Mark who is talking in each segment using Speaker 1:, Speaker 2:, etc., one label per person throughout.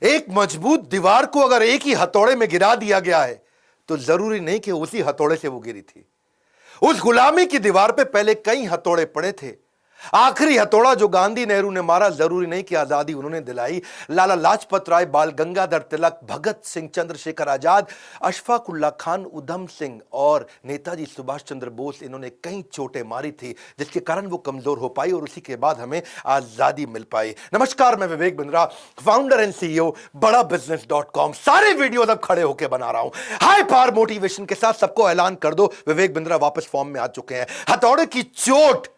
Speaker 1: एक मजबूत दीवार को अगर एक ही हथौड़े में गिरा दिया गया है तो जरूरी नहीं कि उसी हथौड़े से वो गिरी थी। उस गुलामी की दीवार पे पहले कई हथौड़े पड़े थे। आखिरी हथौड़ा जो गांधी नेहरू ने मारा, जरूरी नहीं कि आजादी उन्होंने दिलाई। लाला लाजपत राय, बाल गंगाधर तिलक, भगत सिंह, चंद्रशेखर आजाद, अशफाक उल्लाह खान, उधम सिंह और नेताजी सुभाष चंद्र बोस, इन्होंने कई चोटें मारी थी जिसके कारण वो कमजोर हो पाई और उसी के बाद हमें आजादी मिल पाई। नमस्कार, मैं Vivek Bindra, founder and CEO बड़ा बिजनेस.com। सारे वीडियो अब खड़े होकर बना रहा हूं हाई पावर मोटिवेशन के साथ। सबको ऐलान कर दो, विवेक बिंद्रा वापस फॉर्म में आ चुके हैं। हथौड़े की चोट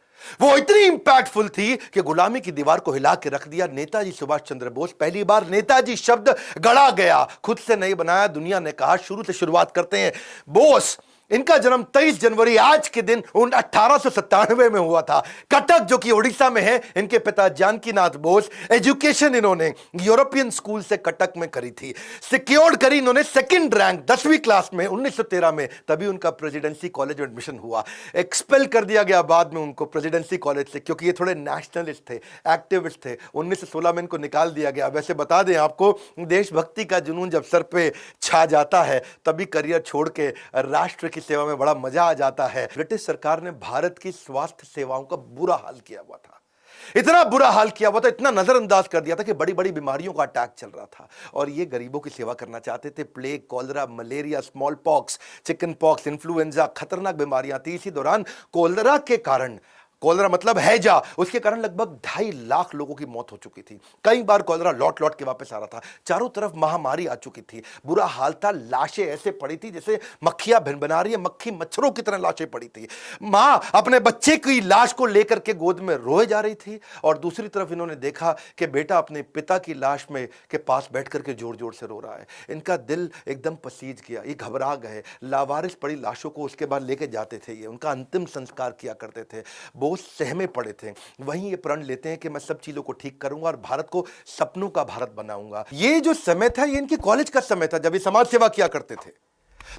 Speaker 1: वो इतनी इंपैक्टफुल थी कि गुलामी की दीवार को हिला के रख दिया। नेताजी सुभाष चंद्र बोस, पहली बार नेताजी शब्द गढ़ा गया, खुद से नहीं बनाया, दुनिया ने कहा। शुरू से शुरुआत करते हैं। बोस, इनका जन्म 23 जनवरी आज के दिन 1897 में हुआ था। कटक जो कि उड़ीसा में है। इनके पिता जानकीनाथ बोस। एजुकेशन इन्होंने यूरोपियन स्कूल से कटक में करी थी। सिक्योर्ड करी इन्होंने सेकंड रैंक 10वीं क्लास में 1913 में, तभी उनका प्रेसिडेंसी कॉलेज में एडमिशन हुआ। एक्सपेल कर दिया गया बाद में उनको प्रेसिडेंसी कॉलेज से, क्योंकि ये थोड़े नेशनलिस्ट थे, एक्टिविस्ट थे। 1916 में इनको निकाल दिया गया। वैसे बता दें आपको, देशभक्ति का जुनून जब सर पे छा जाता है तभी करियर छोड़ के राष्ट्र की सेवा में बड़ा मजा आ जाता है। ब्रिटिश सरकार ने भारत की स्वास्थ्य सेवाओं का बुरा हाल किया हुआ था। इतना बुरा हाल किया हुआ था, इतना नजरअंदाज कर दिया था कि बड़ी बड़ी बीमारियों का अटैक चल रहा था और ये गरीबों की सेवा करना चाहते थे। Plague, cholera, malaria, small pox, chicken pox, influenza, खतरनाक बीमारियां थी। इसी दौरान कॉलरा के कारण, कॉलरा मतलब हैजा, उसके कारण लगभग 2.5 लाख लोगों की मौत हो चुकी थी। कई बार कॉलरा लौट लौट के वापस आ रहा था। चारों तरफ महामारी आ चुकी थी। बुरा हाल था। लाशें ऐसे पड़ी थी जैसे मक्खियां भिनभिना रही है, मक्खी मच्छरों की तरह लाशें पड़ी थी। मां अपने बच्चे की लाश को लेकर के गोद में रोए जा रही थी और दूसरी तरफ इन्होंने देखा कि बेटा अपने पिता की लाश में के पास बैठ करके जोर जोर से रो रहा है। इनका दिल एकदम पसीज गया, ये घबरा गए। लावारिस पड़ी लाशों को उसके बाद लेके जाते थे, ये उनका अंतिम संस्कार किया करते थे। सहमे पड़े थे। वहीं ये प्रण लेते हैं कि मैं सब चीजों को ठीक करूंगा और भारत को सपनों का भारत बनाऊंगा। ये जो समय था, ये इनकी कॉलेज का समय था जब ये समाज सेवा किया करते थे।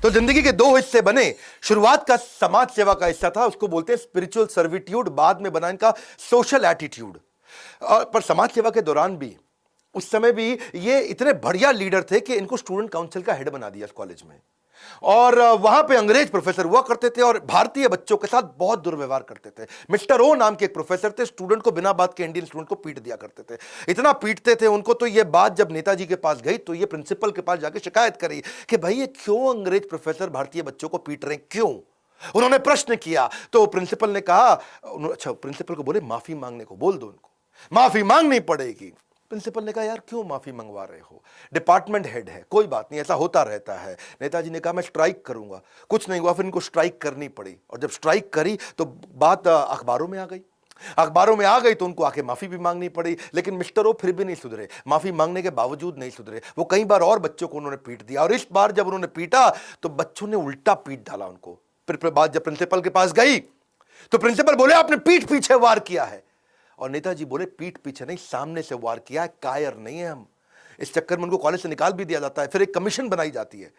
Speaker 1: तो जिंदगी के 2 हिस्से बने। शुरुआत का समाज सेवा का हिस्सा था, उसको बोलते हैं स्पिरिचुअल सर्विट्यूड। बाद में बना इनका सोशल एटीट्यूड। पर समाज सेवा के दौरान भी, उस समय भी ये इतने बढ़िया लीडर थे कि इनको स्टूडेंट काउंसिल का हेड बना दिया कॉलेज में। और वहां पे अंग्रेज प्रोफेसर हुआ करते थे और भारतीय बच्चों के साथ बहुत दुर्व्यवहार करते थे। मिस्टर ओ नाम के एक प्रोफेसर थे, स्टूडेंट को बिना बात के, इंडियन स्टूडेंट को पीट दिया करते थे। इतना पीटते थे उनको, तो ये बात जब नेताजी के पास गई तो ये प्रिंसिपल के पास जाके शिकायत करी कि भाई ये क्यों अंग्रेज प्रोफेसर भारतीय बच्चों को पीट रहे हैं, क्यों? उन्होंने प्रश्न किया तो प्रिंसिपल ने कहा, अच्छा, प्रिंसिपल को बोले माफी मांगने को बोल दो उनको, माफी मांगनी पड़ेगी। प्रिंसिपल ने कहा यार क्यों माफी मंगवा रहे हो, डिपार्टमेंट हेड है, कोई बात नहीं, ऐसा होता रहता है। नेताजी ने कहा मैं स्ट्राइक करूंगा। कुछ नहीं हुआ, फिर इनको स्ट्राइक करनी पड़ी और जब स्ट्राइक करी तो बात अखबारों में आ गई। अखबारों में आ गई तो उनको आके माफी भी मांगनी पड़ी। लेकिन मिस्टर ओ फिर भी नहीं सुधरे, माफी मांगने के बावजूद नहीं सुधरे। वो कई बार और बच्चों को उन्होंने पीट दिया और इस बार जब उन्होंने पीटा तो बच्चों ने उल्टा पीट डाला उनको। फिर बात जब प्रिंसिपल के पास गई तो प्रिंसिपल बोले आपने पीठ पीछे वार किया है। और नेताजी बोले पीठ पीछे नहीं, सामने से वार किया है, कायर नहीं है हम। इस चक्कर में उनको कॉलेज से निकाल भी दिया जाता है। फिर एक कमीशन बनाई जाती है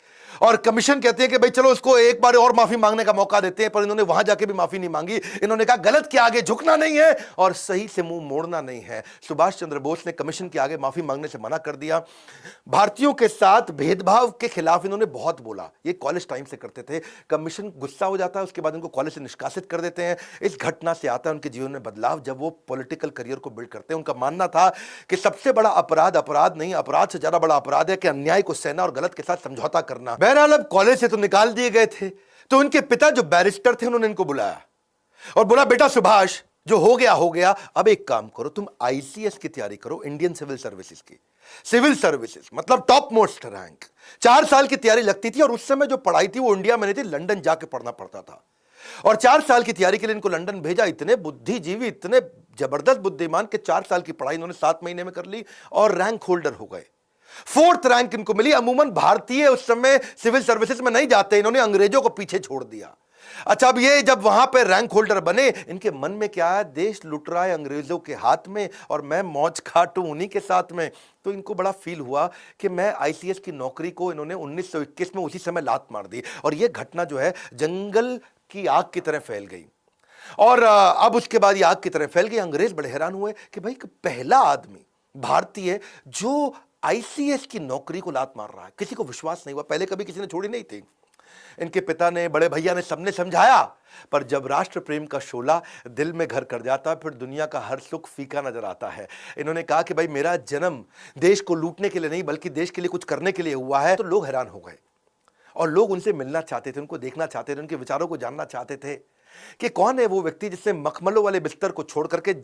Speaker 1: और कमीशन कहते हैं कि भाई चलो इसको एक बार और माफी मांगने का मौका देते हैं। पर इन्होंने वहां जाके भी माफी नहीं मांगी। इन्होंने कहा गलत के आगे झुकना नहीं है और सही से मुंह मोड़ना नहीं है। सुभाष चंद्र बोस ने कमीशन के आगे माफी मांगने से मना कर दिया। भारतीयों के साथ भेदभाव के खिलाफ इन्होंने बहुत बोला। ये कॉलेज टाइम से करते थे। कमीशन गुस्सा हो जाता है, उसके बाद इनको कॉलेज से निष्कासित कर देते हैं। इस घटना से आता है उनके जीवन में बदलाव जब वो पॉलिटिकल करियर को बिल्ड करते हैं। उनका मानना था कि सबसे बड़ा अपराध अपराध नहीं, अपराध से ज्यादा बड़ा अपराध है कि अन्याय को सहना और गलत के साथ समझौता करना। बहरहाल अब कॉलेज से तो निकाल दिए गए थे तो उनके पिता जो बैरिस्टर थे उन्होंने इनको बुलाया और बोला बेटा सुभाष, जो हो गया, अब एक काम करो, तुम आईसीएस की तैयारी करो, इंडियन सिविल सर्विसेज की। सिविल सर्विसेज मतलब टॉप मोस्ट रैंक। 4 साल की तैयारी लगती थी और उस समय जो पढ़ाई थी वो इंडिया में नहीं थी, लंदन जाके पढ़ना पड़ता था। और 4 साल की तैयारी के लिए इनको लंदन भेजा। इतने बुद्धिजीवी, इतने जबरदस्त बुद्धिमान के 4 साल की पढ़ाई इन्होंने 7 महीने में कर ली और रैंक होल्डर हो गए। 4th रैंक इनको मिली। अमूमन भारतीय उस समय सिविल सर्विसेज में नहीं जाते, इन्होंने अंग्रेजों को पीछे छोड़ दिया। अच्छा, अब ये जब वहां पे रैंक होल्डर बने, इनके मन में क्या है, देश लुट रहा है अंग्रेजों के हाथ में और मैं मौज काटूं उन्हीं के साथ में। तो इनको बड़ा फील हुआ कि मैं आईसीएस की नौकरी को, इन्होंने 1921 में उसी समय लात मार दी और ये घटना जो है जंगल की आग की तरह फैल गई। और अब उसके बाद ये आग की तरह फैल गई। अंग्रेज बड़े हैरान हुए कि भाई पहला आदमी भारतीय जो आईसीएस की नौकरी को लात मार रहा है। किसी को विश्वास नहीं हुआ, पहले कभी किसी ने छोड़ी नहीं थी। इनके पिता ने, बड़े भैया ने, सबने समझाया, पर जब राष्ट्र प्रेम का शोला दिल में घर कर जाता है, फिर दुनिया का हर सुख फीका नजर आता है। इन्होंने कहा कि भाई मेरा जन्म देश को लूटने के लिए नहीं बल्कि देश के लिए कुछ करने के लिए हुआ है। तो लोग हैरान हो गए और लोग उनसे मिलना चाहते थे, उनको देखना चाहते थे, उनके विचारों को जानना चाहते थे कि कौन है वो व्यक्ति जिसने मखमलों वाले बिस्तर को छोड़ करके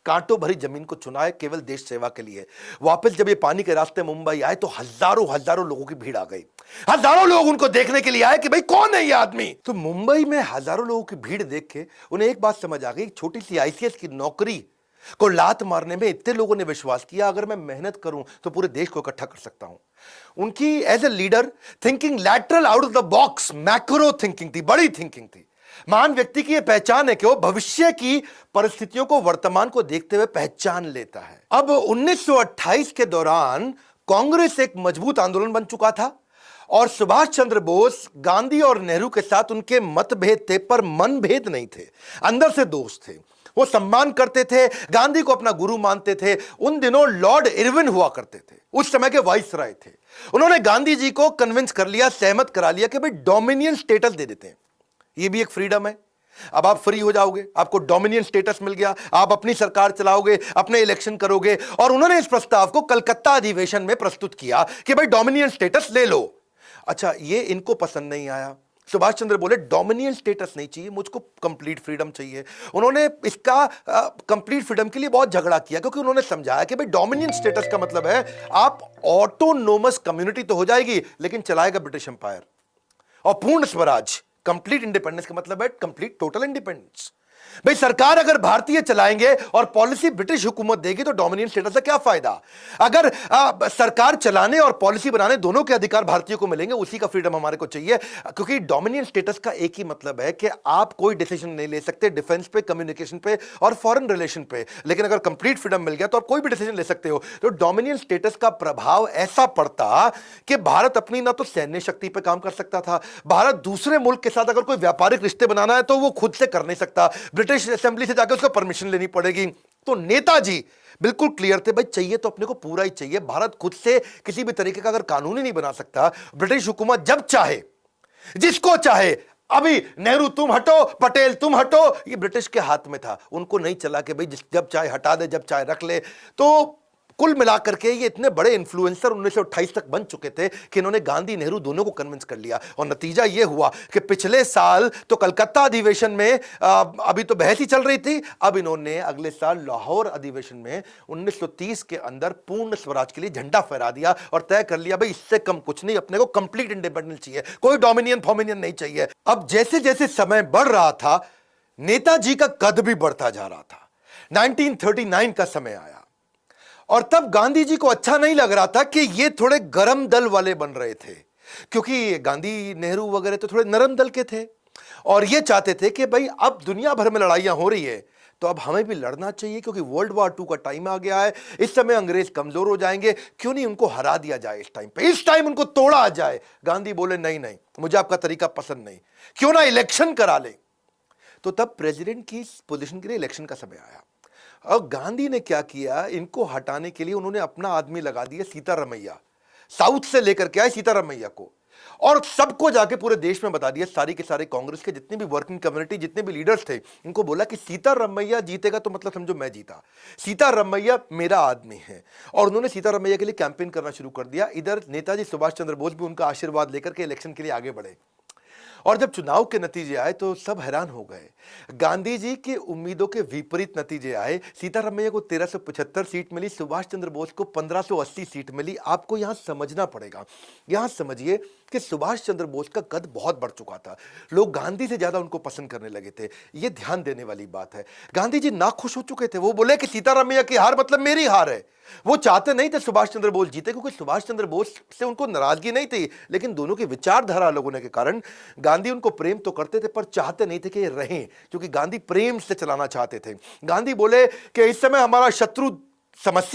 Speaker 1: कांटों भरी जमीन को चुना है केवल देश सेवा के लिए। वापस जब ये पानी के रास्ते मुंबई आए तो हजारों हजारों लोगों की भीड़ आ गई। हजारों लोग उनको देखने के लिए आए कि भाई कौन है ये आदमी। तो मुंबई में हजारों लोगों की भीड़ देख के उन्हें एक बात समझ आ गई, छोटी सी आईसीएस की नौकरी को लात मारने में इतने लोगों ने विश्वास किया, अगर मैं मेहनत करूं तो पूरे देश को इकट्ठा कर सकता हूं। उनकी as a leader thinking lateral out of the box, macro thinking थी, बड़ी थिंकिंग थी। महान व्यक्ति की यह पहचान है कि वो भविष्य की परिस्थितियों को, वर्तमान को देखते हुए पहचान लेता है। अब 1928 के दौरान कांग्रेस एक मजबूत आंदोलन बन चुका था और सुभाष चंद्र बोस, गांधी और नेहरू के साथ उनके मतभेद थे पर मनभेद नहीं थे, अंदर से दोस्त थे। वो सम्मान करते थे, गांधी को अपना गुरु मानते थे। उन दिनों लॉर्ड इरविन हुआ करते थे, उस समय के वाइसराय थे। उन्होंने गांधी जी को कन्विंस कर लिया, सहमत करा लिया कि भाई डोमिनियन स्टेटस दे देते हैं, ये भी एक फ्रीडम है। अब आप फ्री हो जाओगे, आपको डोमिनियन स्टेटस मिल गया, आप अपनी सरकार चलाओगे, अपने इलेक्शन करोगे। और उन्होंने इस प्रस्ताव को कलकत्ता अधिवेशन में प्रस्तुत किया कि भाई डोमिनियन स्टेटस ले लो। अच्छा, ये इनको पसंद नहीं आया। सुभाष चंद्र बोले डोमिनियन स्टेटस नहीं चाहिए, मुझको कंप्लीट फ्रीडम चाहिए। उन्होंने इसका कंप्लीट फ्रीडम के लिए बहुत झगड़ा किया, क्योंकि उन्होंने समझाया कि भाई डोमिनियन स्टेटस का मतलब है आप ऑटोनोमस कम्युनिटी तो हो जाएगी लेकिन चलाएगा ब्रिटिश एम्पायर, और पूर्ण स्वराज, कंप्लीट इंडिपेंडेंस का मतलब है कंप्लीट टोटल इंडिपेंडेंस। भाई सरकार अगर भारतीय चलाएंगे और पॉलिसी ब्रिटिश हुकूमत देगी तो डोमिनियन स्टेटस का क्या फायदा। अगर सरकार चलाने और पॉलिसी बनाने दोनों के अधिकार भारतीयों को मिलेंगे, उसी का फ्रीडम हमारे को चाहिए। क्योंकि डोमिनियन स्टेटस का एक ही मतलब है कि आप कोई डिसीजन नहीं ले सकते डिफेंस पे, कम्युनिकेशन पे और फॉरेन रिलेशन पे, लेकिन अगर कंप्लीट फ्रीडम मिल गया तो आप कोई भी डिसीजन ले सकते हो। तो डोमिनियन स्टेटस का प्रभाव ऐसा पड़ता कि भारत अपनी ना तो सैन्य शक्ति पर काम कर सकता था, भारत दूसरे मुल्क के साथ अगर कोई व्यापारिक रिश्ते बनाना है तो वो खुद से कर नहीं सकता, ब्रिटिश असेंबली से जाकर उसको परमिशन लेनी पड़ेगी। तो नेताजी बिल्कुल क्लियर थे, भाई चाहिए तो अपने को पूरा ही चाहिए। भारत खुद से किसी भी तरीके का अगर कानून ही नहीं बना सकता, ब्रिटिश हुकूमत जब चाहे जिसको चाहे, अभी नेहरू तुम हटो, पटेल तुम हटो, ये ब्रिटिश के हाथ में था। उनको नहीं चला कि भाई जब चाहे हटा दे, जब चाहे रख ले। तो कुल मिलाकर के ये इतने बड़े इन्फ्लुएंसर 1928 तक बन चुके थे कि इन्होंने गांधी नेहरू दोनों को कन्विंस कर लिया। और नतीजा ये हुआ कि पिछले साल तो कलकत्ता अधिवेशन में अभी तो बहस ही चल रही थी, अब इन्होंने अगले साल लाहौर अधिवेशन में 1930 के अंदर पूर्ण स्वराज के लिए झंडा फहरा दिया और तय कर लिया भाई इससे कम कुछ नहीं, अपने को कंप्लीट इंडिपेंडेंस चाहिए, कोई डोमिनियन फॉमिनियन नहीं चाहिए। अब जैसे जैसे समय बढ़ रहा था, नेताजी का कद भी बढ़ता जा रहा था। 1939 का समय आया और तब गांधी जी को अच्छा नहीं लग रहा था कि ये थोड़े गरम दल वाले बन रहे थे, क्योंकि गांधी नेहरू वगैरह तो थोड़े नरम दल के थे और ये चाहते थे कि भाई अब दुनिया भर में लड़ाइयां हो रही है तो अब हमें भी लड़ना चाहिए, क्योंकि वर्ल्ड वॉर 2 का टाइम आ गया है। इस समय अंग्रेज कमजोर हो जाएंगे, क्यों नहीं उनको हरा दिया जाए इस टाइम पे, इस टाइम उनको तोड़ा जाए। गांधी बोले नहीं नहीं, मुझे आपका तरीका पसंद नहीं, क्यों ना इलेक्शन करा ले। तो तब प्रेसिडेंट की पोजीशन के लिए इलेक्शन का समय आया और गांधी ने क्या किया, इनको हटाने के लिए उन्होंने अपना आदमी लगा दिया, सीतारामैया, साउथ से लेकर के आए सीतारामैया को, और सबको जाके पूरे देश में बता दिया, सारी के सारे कांग्रेस के जितने भी वर्किंग कम्युनिटी, जितने भी लीडर्स थे, इनको बोला कि सीतारामैया जीतेगा तो मतलब समझो मैं जीता, सीतारामैया मेरा आदमी है। और उन्होंने सीतारामैया के लिए कैंपेन करना शुरू कर दिया। इधर नेताजी सुभाष चंद्र बोस भी उनका आशीर्वाद लेकर के इलेक्शन के लिए आगे बढ़े और जब चुनाव के नतीजे आए तो सब हैरान हो गए। गांधी जी की उम्मीदों के विपरीत नतीजे आए। सीतारामैया को 1375 सीट मिली, सुभाष चंद्र बोस को 1580 सीट मिली। आपको यहां समझना पड़ेगा, यहां समझिए कि सुभाष चंद्र बोस का कद बहुत बढ़ चुका था, लोग गांधी से ज्यादा उनको पसंद करने लगे थे। यह ध्यान देने वाली बात है। गांधी जी नाखुश हो चुके थे, वो बोले कि सीतारामैया की हार मतलब मेरी हार है। वो चाहते नहीं थे सुभाष चंद्र बोस जीते, क्योंकि सुभाष चंद्र बोस से उनको नाराजगी नहीं थी, लेकिन दोनों की विचारधारा अलग होने के कारण गांधी उनको प्रेम तो करते थे पर चाहते नहीं थे कि ये रहें, क्योंकि गांधी प्रेम से चलाना चाहते थे। गांधी बोले कि इस समय हमारा शत्रु समस्या